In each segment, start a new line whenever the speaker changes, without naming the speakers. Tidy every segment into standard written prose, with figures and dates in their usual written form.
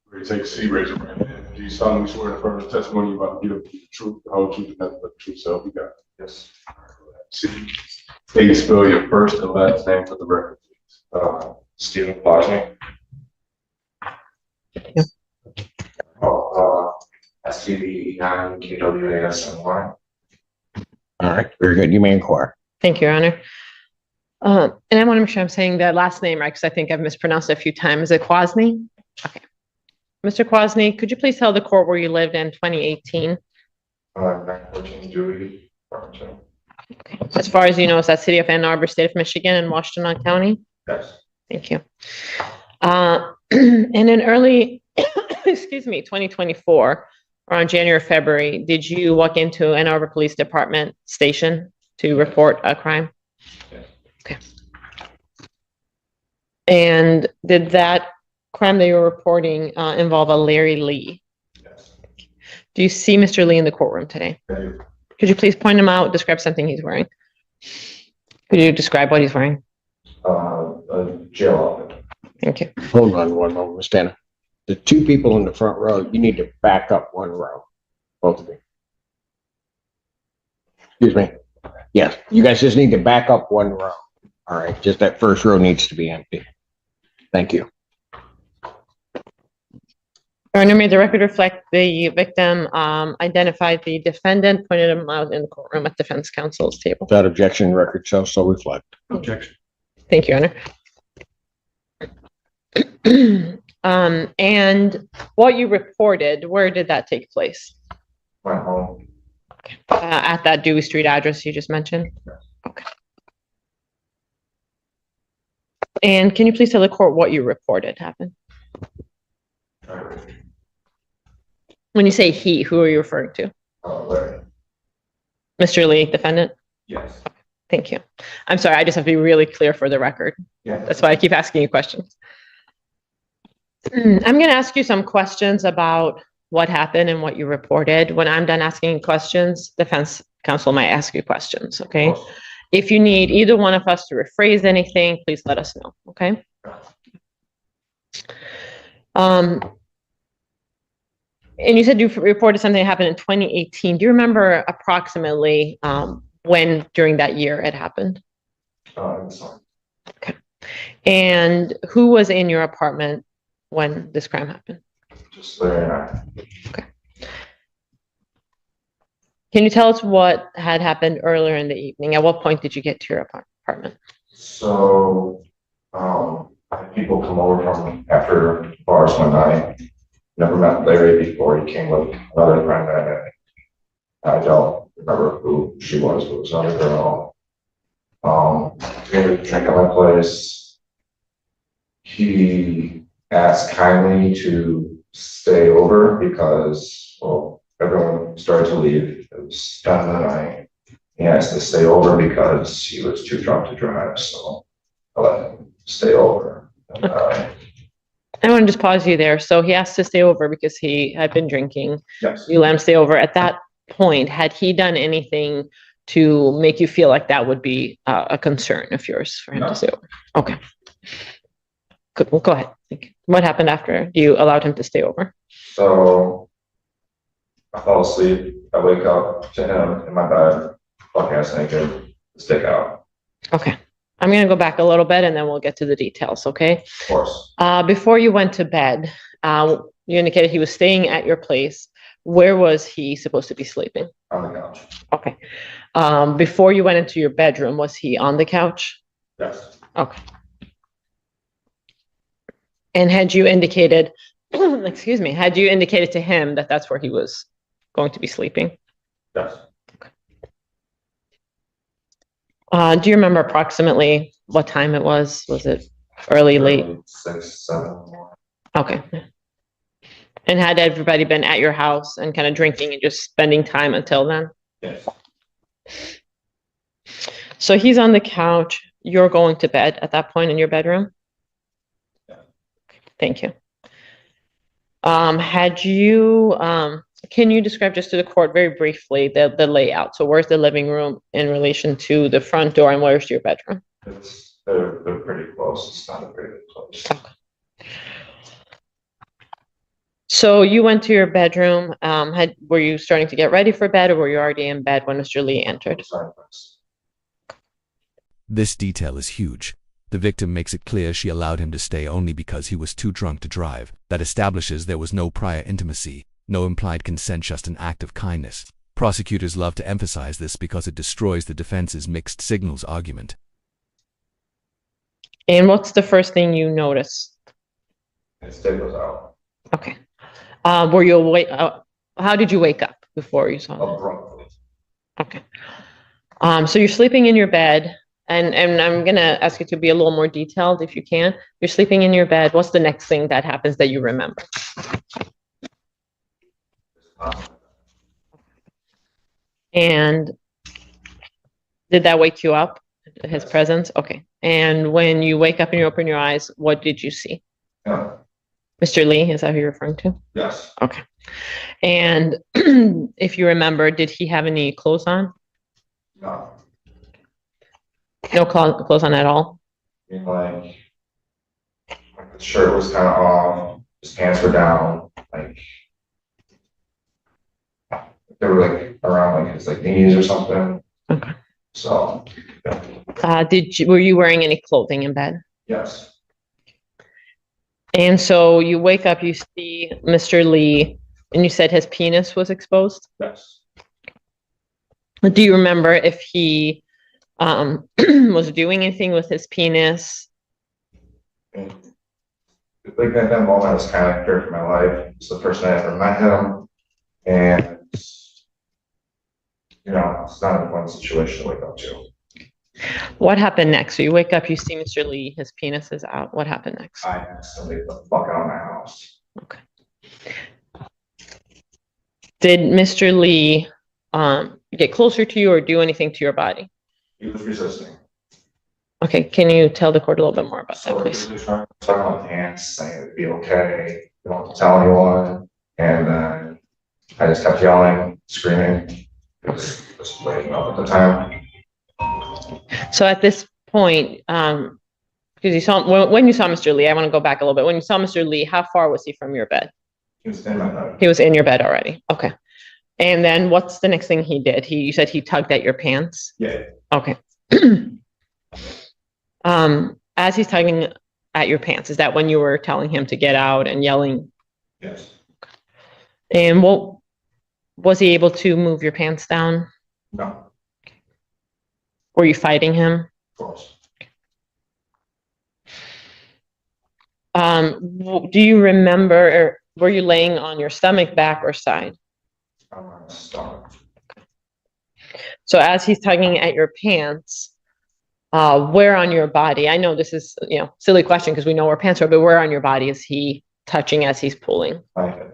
Ready to take a seat, raise your right hand. Do you solemnly swear in front of the testimony you're about to give the truth, the whole truth, and nothing but the truth, so help you God? Yes. See, please spell your first and last name for the record, please.
Stephen Plotnick.
Yeah.
STV9QWASNY.
All right, very good. You may inquire.
Thank you, Your Honor. And I want to make sure I'm saying that last name right, because I think I've mispronounced it a few times. Is it Kwasny? Okay. Mr. Kwasny, could you please tell the court where you lived in 2018?
914 Dewey, Farmington.
Okay. As far as you know, is that city of Ann Arbor, state of Michigan, and Washtenaw County?
Yes.
Thank you. And in early, excuse me, 2024, around January, February, did you walk into Ann Arbor Police Department station to report a crime?
Yes.
Okay. And did that crime that you're reporting involve a Larry Lee?
Yes.
Do you see Mr. Lee in the courtroom today?
I do.
Could you please point him out, describe something he's wearing? Could you describe what he's wearing?
A jail outfit.
Thank you.
Hold on one moment, Ms. Tanner. The two people in the front row, you need to back up one row, both of you. Excuse me. Yes, you guys just need to back up one row. All right, just that first row needs to be empty. Thank you.
Your Honor, may the record reflect the victim identified the defendant, pointed him out in the courtroom at defense counsel's table.
Without objection, record shall so reflect.
Objection.
Thank you, Your Honor. And what you reported, where did that take place?
Went home.
At that Dewey Street address you just mentioned? Okay. And can you please tell the court what you reported happened? When you say he, who are you referring to?
Larry.
Mr. Lee, defendant?
Yes.
Thank you. I'm sorry, I just have to be really clear for the record.
Yeah.
That's why I keep asking you questions. I'm going to ask you some questions about what happened and what you reported. When I'm done asking questions, defense counsel might ask you questions, okay? If you need either one of us to rephrase anything, please let us know, okay? And you said you reported something that happened in 2018. Do you remember approximately when during that year it happened?
Sorry.
Okay. And who was in your apartment when this crime happened?
Just Larry and I.
Okay. Can you tell us what had happened earlier in the evening? At what point did you get to your apartment?
So, I had people come over from after bars one night. Never met Larry before. He came with another friend that I don't remember who she was, but it was another girl. We had a drink at my place. He asked kindly to stay over because, well, everyone started to leave. It was done the night. He asked to stay over because he was too drunk to drive, so I let him stay over.
I want to just pause you there. So he asked to stay over because he had been drinking.
Yes.
You let him stay over. At that point, had he done anything to make you feel like that would be a concern of yours for him to stay over? Okay. Good. Well, go ahead. What happened after you allowed him to stay over?
So I fall asleep. I wake up to him in my bed, buck ass naked, stick out.
Okay. I'm going to go back a little bit and then we'll get to the details, okay?
Of course.
Before you went to bed, you indicated he was staying at your place. Where was he supposed to be sleeping?
On the couch.
Okay. Before you went into your bedroom, was he on the couch?
Yes.
Okay. And had you indicated, excuse me, had you indicated to him that that's where he was going to be sleeping?
Yes.
Do you remember approximately what time it was? Was it early, late?
6, 7.
Okay. And had everybody been at your house and kind of drinking and just spending time until then?
Yes.
So he's on the couch. You're going to bed at that point in your bedroom?
Yeah.
Thank you. Had you, can you describe just to the court very briefly the layout? So where's the living room in relation to the front door and where's your bedroom?
They're pretty close. It's not a very good place.
So you went to your bedroom, were you starting to get ready for bed, or were you already in bed when Mr. Lee entered?
Sorry.
This detail is huge. The victim makes it clear she allowed him to stay only because he was too drunk to drive. That establishes there was no prior intimacy, no implied consent, just an act of kindness. Prosecutors love to emphasize this because it destroys the defense's mixed signals argument.
And what's the first thing you notice?
His dick was out
Okay. Were you awake? How did you wake up before you saw that?
abruptly.
Okay. So you're sleeping in your bed, and I'm gonna ask you to be a little more detailed if you can. You're sleeping in your bed. What's the next thing that happens that you remember? And did that wake you up? His presence? Okay. And when you wake up and you open your eyes, what did you see?
Yeah.
Mr. Lee, is that who you're referring to?
Yes.
Okay. And if you remember, did he have any clothes on?
No.
No clothes on at all?
I mean, like the shirt was kind of off, his pants were down, like they were like around like his like knees or something.
Okay.
So
Were you wearing any clothing in bed?
yes.
And so you wake up, you see Mr. Lee, and you said his penis was exposed.
Yes.
Do you remember if he was doing anything with his penis?
And, like at that moment, I was kind of scared for my life. It's the first night I ever met him, and you know, it's not a fun situation to wake up to.
What happened next? So you wake up, you see Mr. Lee, his penis is out. What happened next?
I accidentally got the fuck out of my house.
Okay. Did Mr. Lee get closer to you or do anything to your body?
He was resisting.
Okay, can you tell the court a little bit more about that,
So he
please?
was trying to talk on hands, saying it'd be okay, you don't have to tell anyone. And then I just kept yelling, screaming. It was just waking up at the time.
So at this point, because you saw when you saw Mr. Lee, I want to go back a little bit. When you saw Mr. Lee, how far was he from your bed?
He was in my bed.
He was in your bed already. Okay. And then what's the next thing he did? You said he tugged at your pants?
Yeah.
Okay. As he's tugging at your pants, is that when you were telling him to get out and yelling?
Yes.
And what was he able to move your pants down?
No.
Were you fighting him?
Of course.
Do you remember, or were you laying on your stomach, back, or side?
I'm on my stomach.
So as he's tugging at your pants, where on your body? I know this is, silly question because we know where pants are, but where on your body is he touching as he's pulling?
My head.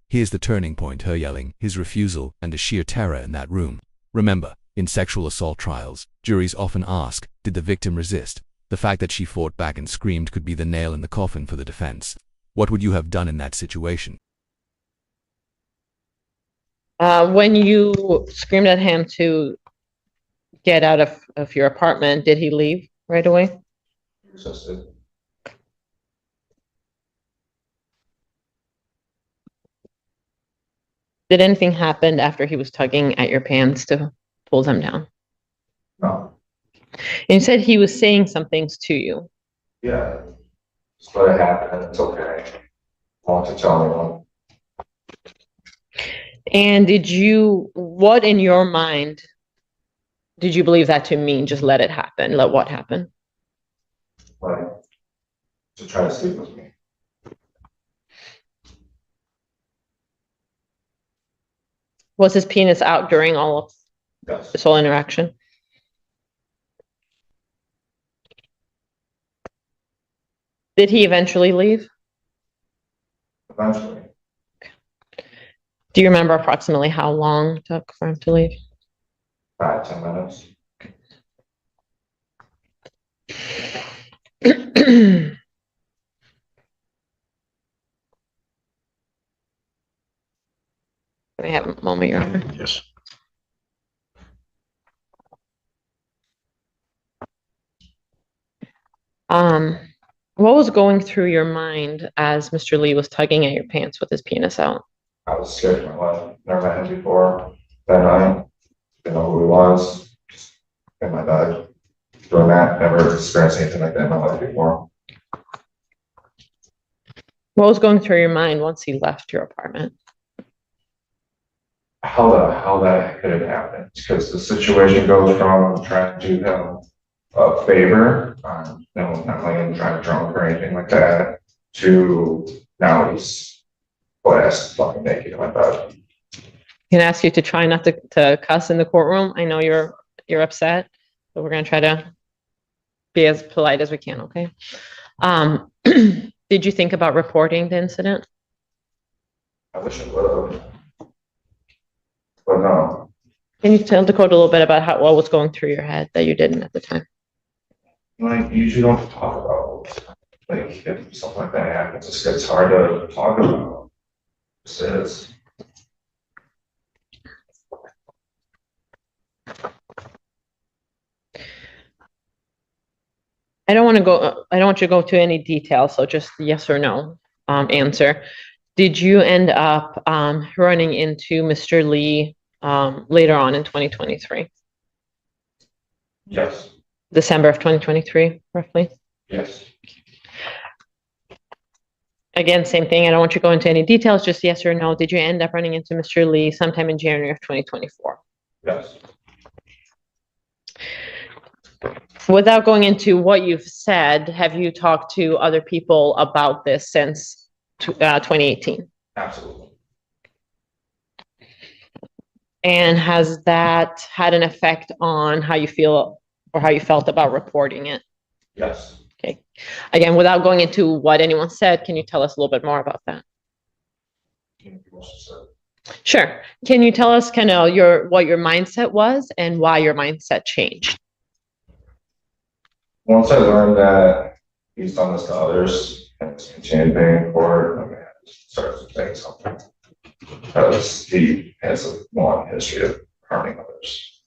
Here's the turning point: her yelling, his refusal, and a sheer terror in that room. Remember, in sexual assault trials, juries often ask, did the victim resist? The fact that she fought back and screamed could be the nail in the coffin for the defense. What would you have done in that situation?
When you screamed at him to get out of your apartment, did he leave right away?
He resisted.
Did anything happen after he was tugging at your pants to pull them down?
No.
And you said he was saying some things to you.
Yeah. Just let it happen. It's okay. I want to tell anyone.
And what in your mind did you believe that to mean? Just let it happen. Let what happen?
Like, to try to sleep with me.
Was his penis out during all of
Yes.
this whole interaction? Did he eventually leave?
Eventually.
Do you remember approximately how long it took for him to leave?
5-10 minutes.
Can I have a moment, Your Honor?
Yes.
What was going through your mind as Mr. Lee was tugging at your pants with his penis out?
I was scared for my life. Never met him before that night. Didn't know who he was. Just in my bed doing that. Never experienced anything like that in my life before.
What was going through your mind once he left your apartment?
How that could have happened, because the situation goes from trying to do him a favor, not like trying to drunk or anything like that, to now he's butt ass fucking naked in my bed.
Can I ask you to try not to cuss in the courtroom? I know you're upset, but we're gonna try to be as polite as we can, okay? Did you think about reporting the incident?
I wish I would have, but no.
Can you tell Dakota a little bit about what was going through your head that you didn't at the time?
Like, you usually don't talk about, like, if something like that happens, it's hard to talk about. This is.
I don't want you to go to any details, so just yes or no answer. Did you end up running into Mr. Lee later on in 2023?
Yes.
December of 2023, roughly?
Yes.
Again, same thing. I don't want you to go into any details, just yes or no. Did you end up running into Mr. Lee sometime in January of 2024?
Yes.
Without going into what you've said, have you talked to other people about this since 2018?
Absolutely.
And has that had an effect on how you feel or how you felt about reporting it?
Yes.
Okay. Again, without going into what anyone said, can you tell us a little bit more about that? Sure. Can you tell us kind of what your mindset was and why your mindset changed?
Once I learned that he's done this to others and he's continued paying for it, I mean, I started to think something. Because he has a long history of harming others.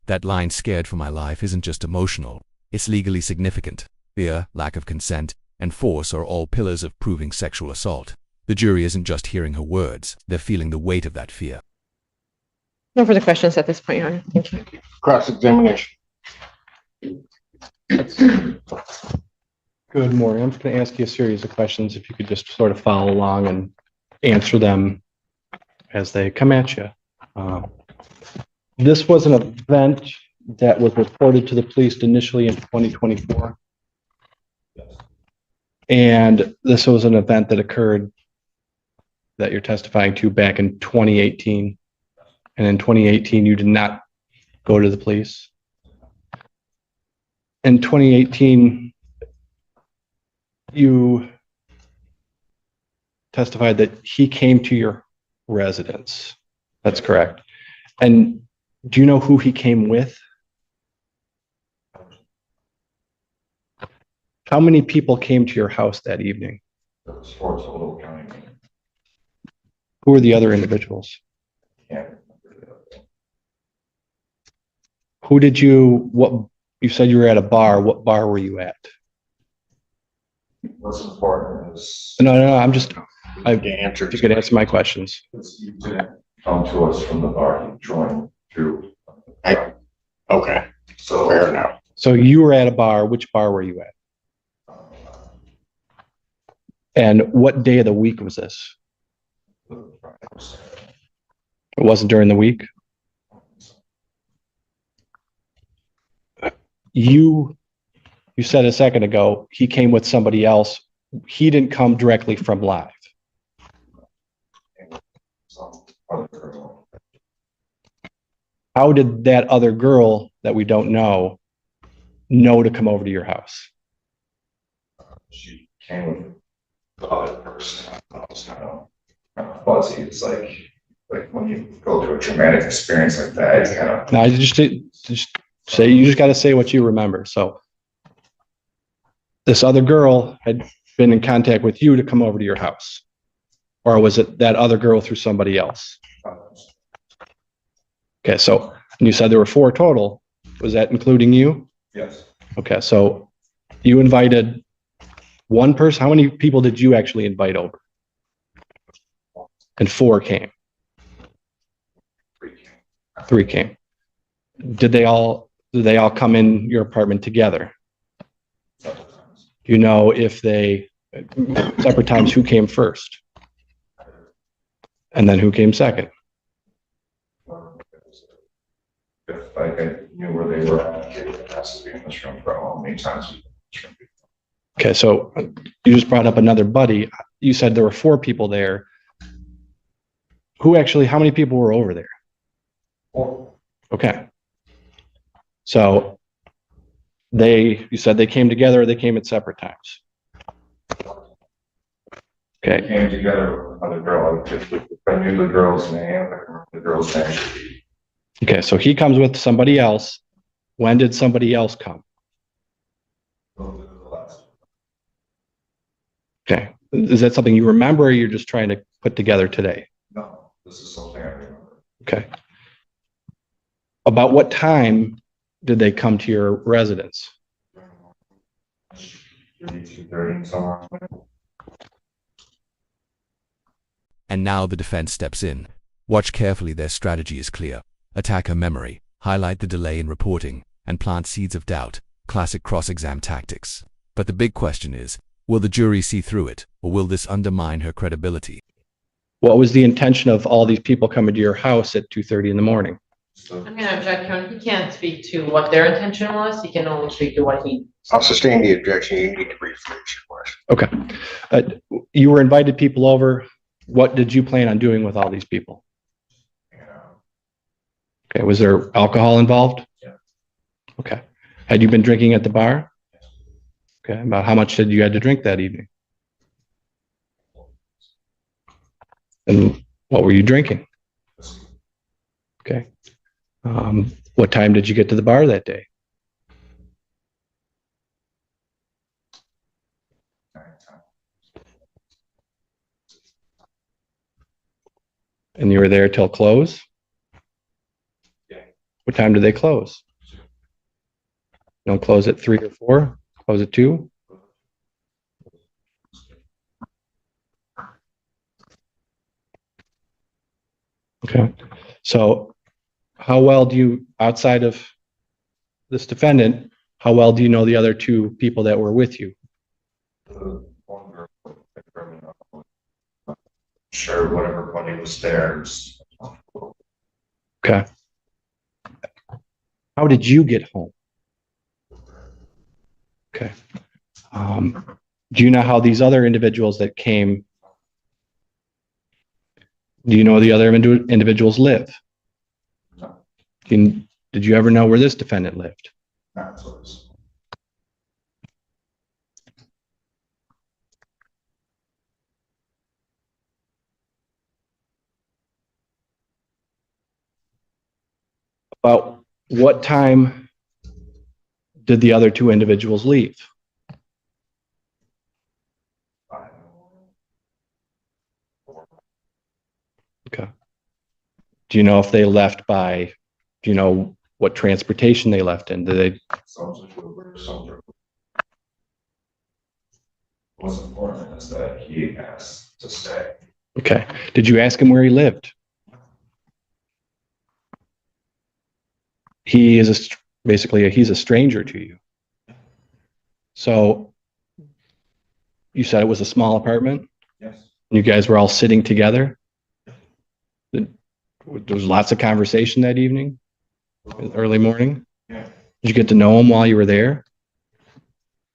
That line, "scared for my life," isn't just emotional, it's legally significant. Fear, lack of consent, and force are all pillars of proving sexual assault. The jury isn't just hearing her words, they're feeling the weight of that fear.
No further questions at this point, Your Honor. Thank you.
Cross-examination.
Good morning. I'm just going to ask you a series of questions. If you could just sort of follow along and answer them as they come at you. This was an event that was reported to the police initially in 2024. And this was an event that occurred that you're testifying to back in 2018. And in 2018, you did not go to the police. In 2018, you testified that he came to your residence. That's correct. And do you know who he came with? How many people came to your house that evening?
There was 4 total counting.
Who were the other individuals?
Yeah.
Who did what you said you were at a bar. What bar were you at?
What's important is
No, I'm just,
The answer.
you could answer my questions.
you didn't come to us from the bar, you joined through.
Okay,
So
fair enough.
So you were at a bar. Which bar were you at? And what day of the week was this? It wasn't during the week? You said a second ago, he came with somebody else. He didn't come directly from live.
Some other girl.
How did that other girl that we don't know to come over to your house?
She came with the other person. I was kind of fuzzy. It's like when you go through a traumatic experience like that, it's kind of.
No, you just got to say what you remember. So this other girl had been in contact with you to come over to your house, or was it that other girl through somebody else? Okay, so you said there were 4 total. Was that including you?
Yes.
Okay, so you invited one person. How many people did you actually invite over? And four came. Three came. Did they all come in your apartment together? Do you know if they, separate times, who came first? And then who came second?
If like I knew where they were at, it has to be in this room for how many times.
Okay, so you just brought up another buddy. You said there were four people there. How many people were over there?
Four.
Okay. So you said they came together or they came at separate times?
They
Okay,
came together with another girl. I knew the girl's name. I remember the girl's name.
okay, so he comes with somebody else. When did somebody else come? Okay, is that something you remember or you're just trying to put together today?
No, this is something I remember.
Okay. About what time did they come to your residence?
32:30 somewhere.
And now the defense steps in. Watch carefully, their strategy is clear. Attack her memory, highlight the delay in reporting, and plant seeds of doubt, classic cross-exam tactics. But the big question is, will the jury see through it, or will this undermine her credibility?
What was the intention of all these people coming to your house at 2:30 in the morning?
So
I'm gonna object, Tony. He can't speak to what their intention was. He can only speak to what he.
I'll sustain the objection. You need to rephrase your question.
Okay. You were invited people over. What did you plan on doing with all these people? Okay. Was there alcohol involved?
Yeah.
Okay. Had you been drinking at the bar? Okay. About how much did you had to drink that evening? And what were you drinking? Okay. What time did you get to the bar that day? And you were there till close?
Yeah.
What time did they close? Don't close at 3 or 4? Close at 2? Okay. So how well do you, outside of this defendant, how well do you know the other two people that were with you?
The one girl, sure, whatever money was theirs.
Okay. How did you get home? Okay. Do you know how these other individuals that came, do you know the other individuals live?
No.
Did you ever know where this defendant lived?
Not close.
About what time did the other two individuals leave? Okay. Do you know if they left by, do you know what transportation they left in? Did they,
Some Uber, some. What's important is that he asked to stay.
okay. Did you ask him where he lived? He is basically, he's a stranger to you. So you said it was a small apartment?
Yes.
You guys were all sitting together? There was lots of conversation that evening, early morning?
Yeah.
Did you get to know him while you were there?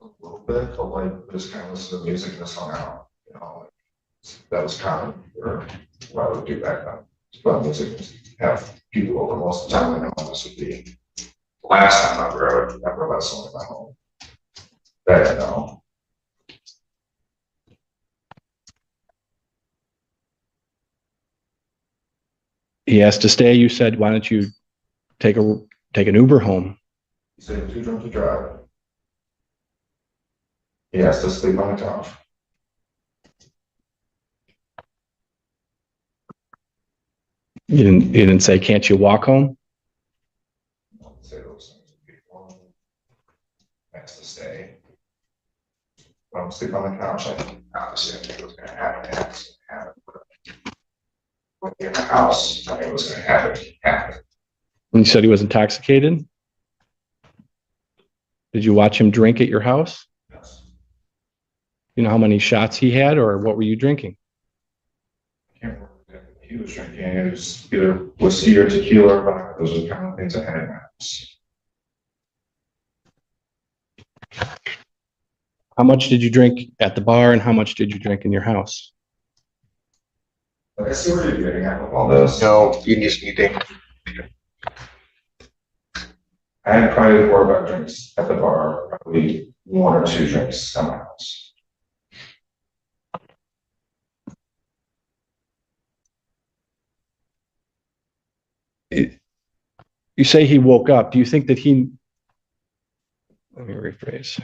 A little bit, but like just kind of listen to music and just hung out, you know, that was common for what I would do back then. But music, have people over most of the time. I know this would be the last time I would ever let someone in my home. That I know.
He asked to stay. You said, why don't you take an Uber home?
He said too drunk to drive. He asked to sleep on the couch.
You didn't say, can't you walk home?
Don't say those things to people. asked to stay. When I'm sleeping on the couch, I obviously I knew it was gonna happen. It was gonna happen. But in the house, I knew it was gonna happen.
And you said he was intoxicated? Did you watch him drink at your house?
Yes.
You know how many shots he had, or what were you drinking?
I can't remember what he was drinking. It was either whiskey or tequila, but those are the kind of things I had in my house.
How much did you drink at the bar and how much did you drink in your house?
Like, I see where you're getting at with all this.
No, you just need to.
I had probably 4 or 5 drinks at the bar, probably 1 or 2 drinks at my house.
You say he woke up. Do you think that let me rephrase.